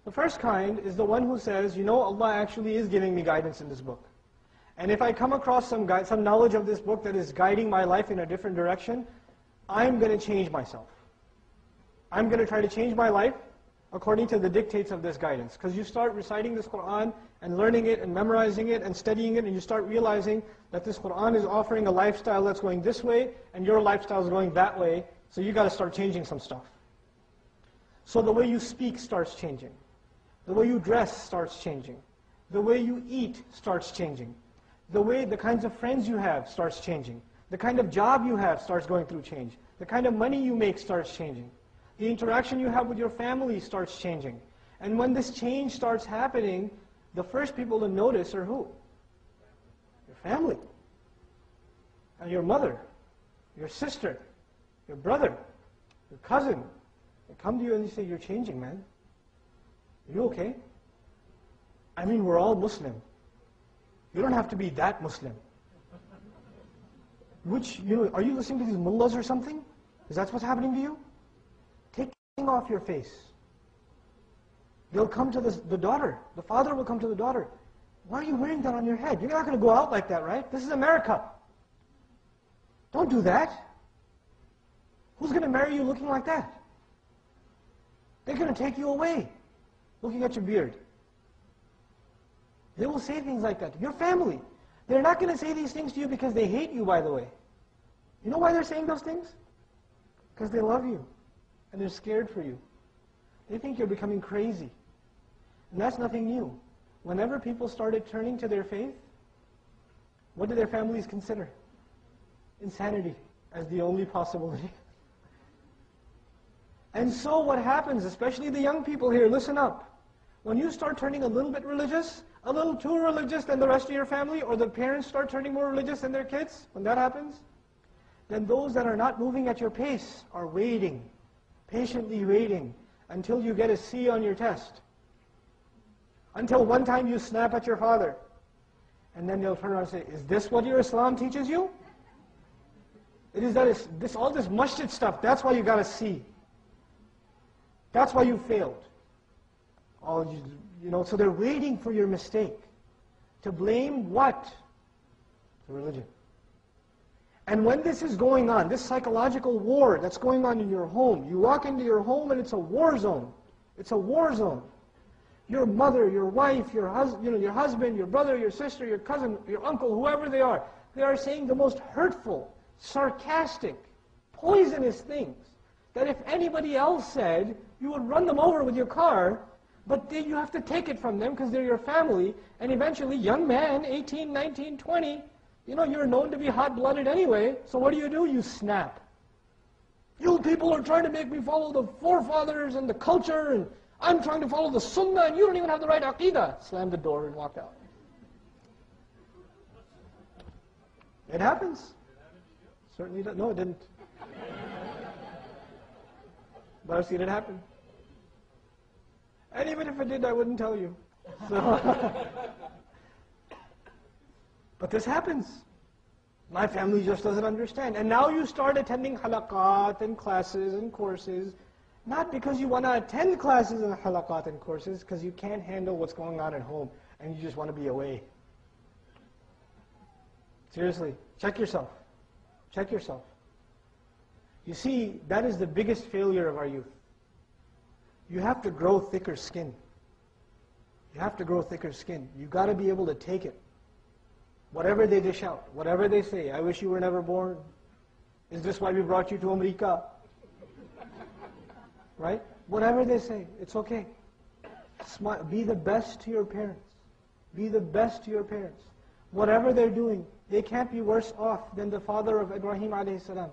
The first kind is the one who says, you know, Allah actually is giving me guidance in this book. And if I come across some knowledge of this book that is guiding my life in a different direction, I'm going to change myself. I'm going to try to change my life according to the dictates of this guidance. Because you start reciting this Qur'an and learning it and memorizing it and studying it, and you start realizing that this Qur'an is offering a lifestyle that's going this way and your lifestyle is going that way, so you got to start changing some stuff. So the way you speak starts changing. The way you dress starts changing. The way you eat starts changing. The kinds of friends you have starts changing. The kind of job you have starts going through change. The kind of money you make starts changing. The interaction you have with your family starts changing. And when this change starts happening, the first people to notice are who? Your family. And your mother, your sister, your brother, your cousin. They come to you and they say, you're changing, man. Are you okay? I mean, we're all Muslim. You don't have to be that Muslim. Are you listening to these mullahs or something? Is that what's happening to you? Take the thing off your face. They'll come to the daughter. The father will come to the daughter. Why are you wearing that on your head? You're not going to go out like that, right? This is America. Don't do that. Who's going to marry you looking like that? They're going to take you away, looking at your beard. They will say things like that. Your family. They're not going to say these things to you because they hate you, by the way. You know why they're saying those things? Because they love you. And they're scared for you. They think you're becoming crazy. And that's nothing new. Whenever people started turning to their faith, what did their families consider? Insanity as the only possibility. And so what happens, especially the young people here, listen up. When you start turning a little bit religious, a little too religious than the rest of your family, or the parents start turning more religious than their kids, when that happens, then those that are not moving at your pace are waiting, patiently waiting, until you get a C on your test. Until one time you snap at your father. And then they'll turn around and say, is this what your Islam teaches you? It is that all this masjid stuff, that's why you got a C. That's why you failed. So they're waiting for your mistake. To blame what? The religion. And when this is going on, this psychological war that's going on in your home, you walk into your home and it's a war zone. It's a war zone. Your mother, your wife, your husband, your brother, your sister, your cousin, your uncle, whoever they are saying the most hurtful, sarcastic, poisonous things that if anybody else said, you would run them over with your car, but then you have to take it from them because they're your family, and eventually, young man, 18, 19, 20, you're known to be hot-blooded anyway, so what do? You snap. You people are trying to make me follow the forefathers and the culture, and I'm trying to follow the sunnah, and you don't even have the right aqidah. Slammed the door and walked out. It happens. Certainly does. No, it didn't. But I've seen it happen. And even if it did, I wouldn't tell you. So but this happens. My family just doesn't understand. And now you start attending halaqat and classes and courses, not because you want to attend classes and halaqat and courses, because you can't handle what's going on at home and you just want to be away. Seriously, check yourself. Check yourself. You see, that is the biggest failure of our youth. You have to grow thicker skin. You have to grow thicker skin. You've got to be able to take it. Whatever they dish out, whatever they say, I wish you were never born. Is this why we brought you to America? Right? Whatever they say, it's okay. Be the best to your parents. Be the best to your parents. Whatever they're doing, they can't be worse off than the father of Ibrahim alayhi salam,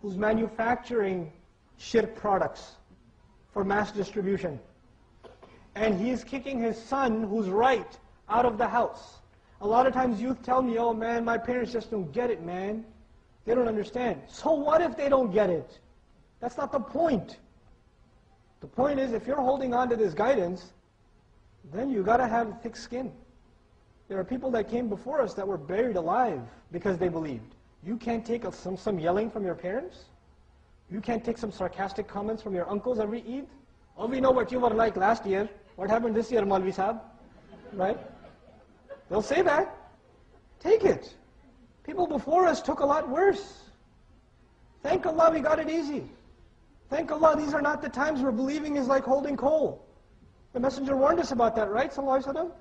who's manufacturing shirk products for mass distribution. And he's kicking his son, who's right, out of the house. A lot of times youth tell me, oh man, my parents just don't get it, man. They don't understand. So what if they don't get it? That's not the point. The point is, if you're holding on to this guidance, then you got to have thick skin. There are people that came before us that were buried alive because they believed. You can't take some yelling from your parents. You can't take some sarcastic comments from your uncles every Eid. Oh, we know what you were like last year. What happened this year, Maulvi Sahib? Right? They'll say that. Take it. People before us took a lot worse. Thank Allah we got it easy. Thank Allah these are not the times where believing is like holding coal. The Messenger warned us about that, right? Sallallahu Alaihi Wasallam?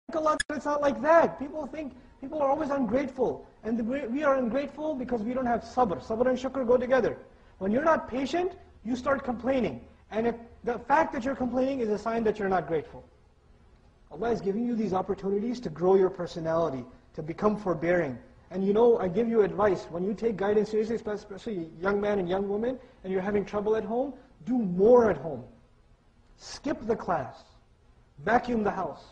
Thank Allah that it's not like that. People are always ungrateful. And we are ungrateful because we don't have sabr. Sabr and shukr go together. When you're not patient, you start complaining. And the fact that you're complaining is a sign that you're not grateful. Allah is giving you these opportunities to grow your personality, to become forbearing. And you know, I give you advice, when you take guidance seriously, especially young man and young woman, and you're having trouble at home, do more at home. Skip the class. Vacuum the house.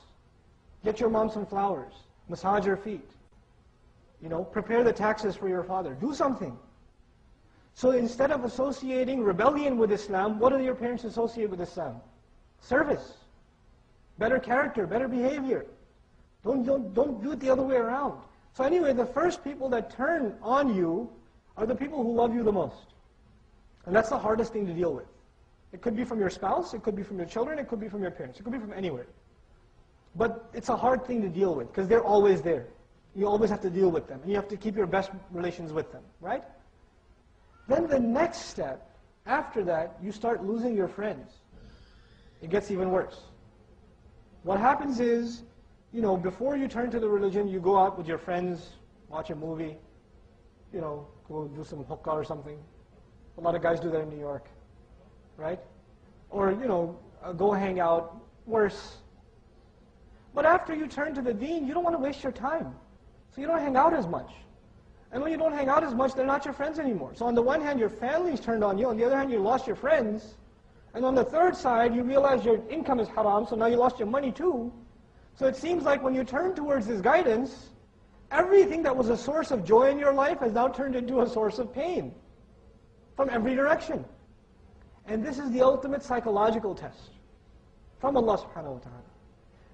Get your mom some flowers. Massage her feet. You know, prepare the taxes for your father. Do something. So instead of associating rebellion with Islam, what do your parents associate with Islam? Service. Better character, better behavior. Don't do it the other way around. So anyway, the first people that turn on you are the people who love you the most. And that's the hardest thing to deal with. It could be from your spouse, it could be from your children, it could be from your parents, it could be from anywhere. But it's a hard thing to deal with because they're always there. You always have to deal with them. And you have to keep your best relations with them, right? Then the next step, after that, you start losing your friends. It gets even worse. What happens is, you know, before you turn to the religion, you go out with your friends, watch a movie, you know, go do some hookah or something. A lot of guys do that in New York, right? Or, you know, go hang out, worse. But after you turn to the deen, you don't want to waste your time. So you don't hang out as much. And when you don't hang out as much, they're not your friends anymore. So on the one hand, your family's turned on you. On the other hand, you lost your friends. And on the third side, you realize your income is haram, so now you lost your money too. So it seems like when you turn towards this guidance, everything that was a source of joy in your life has now turned into a source of pain from every direction. And this is the ultimate psychological test from Allah subhanahu wa ta'ala.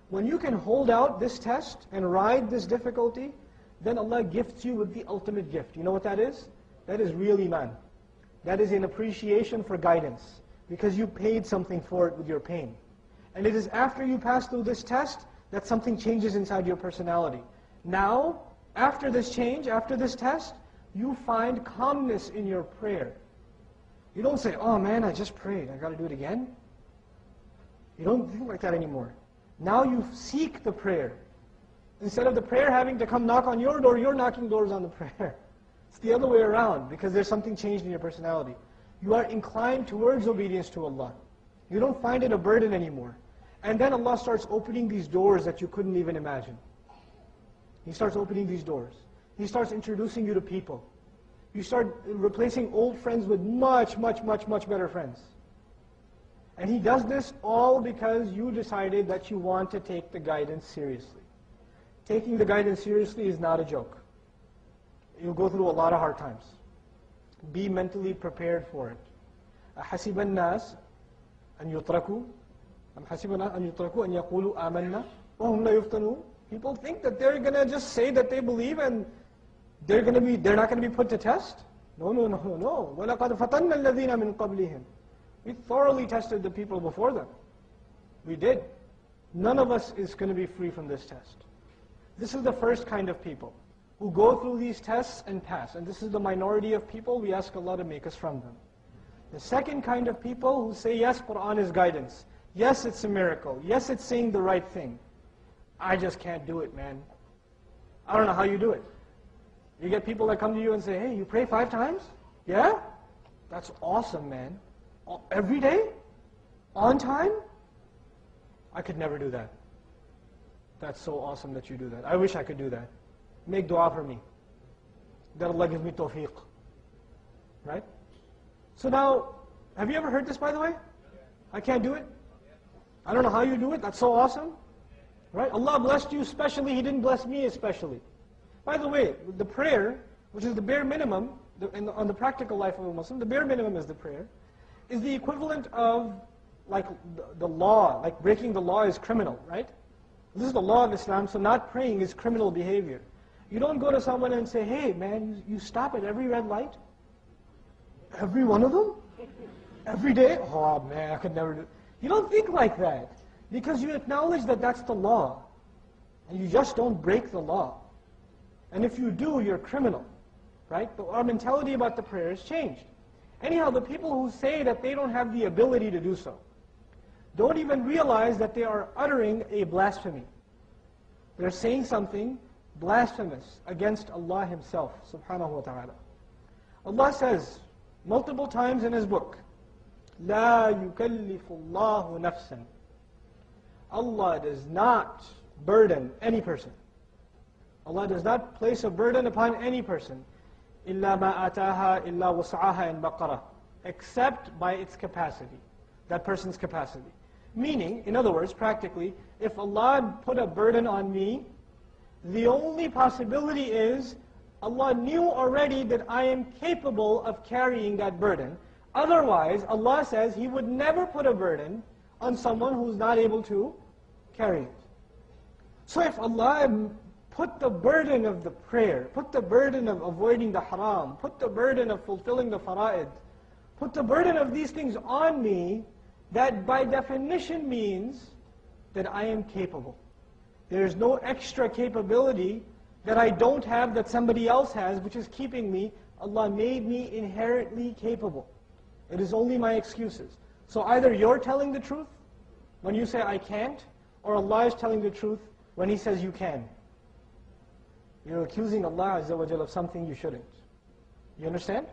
When you can hold out this test and ride this difficulty, then Allah gifts you with the ultimate gift. You know what that is? That is real iman. That is an appreciation for guidance, because you paid something for it with your pain. And it is after you pass through this test that something changes inside your personality. Now, after this change, after this test, you find calmness in your prayer. You don't say, oh man, I just prayed, I got to do it again. You don't think like that anymore. Now you seek the prayer. Instead of the prayer having to come knock on your door, you're knocking doors on the prayer. It's the other way around, because there's something changed in your personality. You are inclined towards obedience to Allah. You don't find it a burden anymore. And then Allah starts opening these doors that you couldn't even imagine. He starts opening these doors. He starts introducing you to people. You start replacing old friends with much, much, much, much better friends. And He does this all because you decided that you want to take the guidance seriously. Taking the guidance seriously is not a joke. You'll go through a lot of hard times. Be mentally prepared for it. أَحَسِبَ النَّاسِ أَنْ يُتْرَكُوا أَمْ حَسِبَ النَّاسِ أَنْ يُتْرَكُوا أَنْ يَقُولُوا آمَنَّا وَهُمْ لَا يُفْتَنُونَ. People think that they're going to just say that they believe and they're not going to be put to test. No. وَلَقَدْ فَتَنَّ الَّذِينَ مِنْ قَبْلِهِمْ. We thoroughly tested the people before them. We did. None of us is going to be free from this test. This is the first kind of people who go through these tests and pass. And this is the minority of people. We ask Allah to make us from them. The second kind of people who say, yes, Quran is guidance. Yes, it's a miracle. Yes, it's saying the right thing. I just can't do it, man. I don't know how you do it. You get people that come to you and say, hey, you pray 5 times? Yeah? That's awesome, man. Every day? On time? I could never do that. That's so awesome that you do that. I wish I could do that. Make dua for me. That Allah gives me tawfiq. Right? So now, have you ever heard this, by the way? I can't do it? I don't know how you do it. That's so awesome. Right? Allah blessed you specially. He didn't bless me especially. By the way, the prayer, which is the bare minimum, on the practical life of a Muslim, the bare minimum is the prayer, is the equivalent of like the law, like breaking the law is criminal, right? This is the law of Islam, so not praying is criminal behavior. You don't go to someone and say, hey man, you stop at every red light? Every one of them? Every day? Oh man, I could never do it. You don't think like that because you acknowledge that that's the law. And you just don't break the law. And if you do, you're a criminal. Right? But our mentality about the prayer has changed. Anyhow, the people who say that they don't have the ability to do so, don't even realize that they are uttering a blasphemy. They're saying something blasphemous against Allah Himself, subhanahu wa ta'ala. Allah says multiple times in His book, لَا يُكَلِّفُ اللَّهُ نَفْسًا. Allah does not burden any person. Allah does not place a burden upon any person. إِلَّا مَا آتَاهَا إِلَّا وَسْعَاهَا in Baqarah, except by its capacity, that person's capacity. Meaning, in other words, practically, if Allah put a burden on me, the only possibility is Allah knew already that I am capable of carrying that burden. Otherwise, Allah says He would never put a burden on someone who's not able to carry it. So if Allah put the burden of the prayer, put the burden of avoiding the haram, put the burden of fulfilling the fara'id, put the burden of these things on me, that by definition means that I am capable. There is no extra capability that I don't have that somebody else has, which is keeping me. Allah made me inherently capable. It is only my excuses. So either you're telling the truth when you say I can't, or Allah is telling the truth when He says you can. You're accusing Allah Azza wa Jalla of something you shouldn't. You understand?